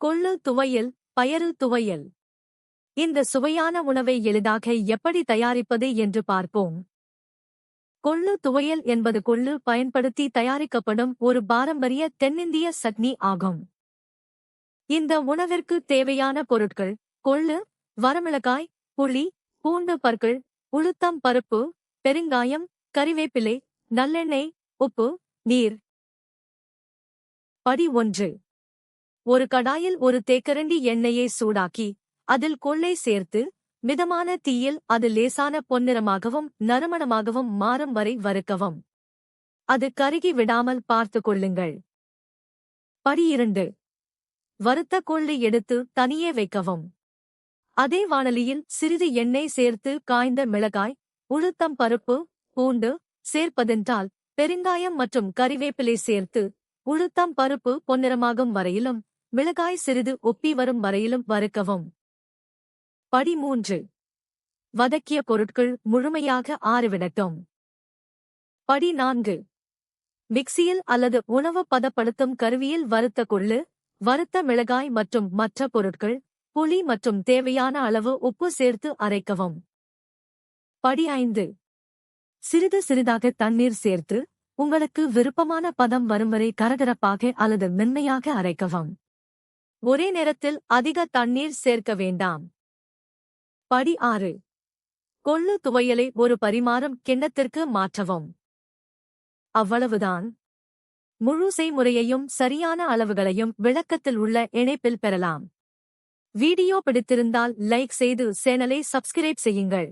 கொள்ளு துவையல், பயறு துவையல். இந்த சுவையான உணவை எளிதாக எப்படி தயாரிப்பது என்று பார்ப்போம். கொள்ளு துவையல் என்பது கொள்ளு பயன்படுத்தி தயாரிக்கப்படும் ஒரு பாரம்பரிய தென்னிந்திய சட்னி ஆகும். இந்த உணவிற்கு தேவையான பொருட்கள்: கொள்ளு, வரமிளகாய், புளி, பூண்டு பற்கள், உளுத்தம் பருப்பு, பெருங்காயம், கறிவேப்பிலை, நல்லெண்ணெய், உப்பு, நீர். படி 1. ஒரு கடாயில் ஒரு தேக்கரண்டி எண்ணெயை சூடாக்கி அதில் கொள்ளை சேர்த்து மிதமான தீயில் அது லேசான பொன்னிறமாகவும் நறுமணமாகவும் மாறும் வரை வறுக்கவும். அது கருகி விடாமல் பார்த்து கொள்ளுங்கள். படி 2. வறுத்த கொள்ளை எடுத்து தனியே வைக்கவும். அதே வாணலியில் சிறிது எண்ணெய் சேர்த்து காய்ந்த மிளகாய், உளுத்தம் பருப்பு, பூண்டு சேர்ப்பதென்றால் பெருங்காயம் மற்றும் கறிவேப்பிலை சேர்த்து உளுத்தம் பருப்பு பொன்னிறமாகும் வரையிலும் மிளகாய் சிறிது ஒப்பி வரும் வரையிலும் வறுக்கவும். படி 3. வதக்கிய பொருட்கள் முழுமையாக ஆறிவிடட்டும். படி 4. மிக்சியில் அல்லது உணவு பதப்படுத்தும் கருவியில் வறுத்த கொள்ளு, வறுத்த மிளகாய் மற்றும் மற்ற பொருட்கள், புளி மற்றும் தேவையான அளவு உப்பு சேர்த்து அரைக்கவும். படி 5. சிறிது சிறிதாக தண்ணீர் சேர்த்து உங்களுக்கு விருப்பமான பதம் வரும் வரை கரகரப்பாக அல்லது மென்மையாக அரைக்கவும். ஒரே நேரத்தில் அதிக தண்ணீர் சேர்க்க வேண்டாம். படி 6. கொள்ளு துவையலை ஒரு பரிமாறும் கிண்ணத்திற்கு மாற்றவும். அவ்வளவுதான். முழு செய்முறையையும் சரியான அளவுகளையும் விளக்கத்தில் உள்ள இணைப்பில் பெறலாம். வீடியோ பிடித்திருந்தால் லைக் செய்து சேனலை சப்ஸ்கிரைப் செய்யுங்கள்.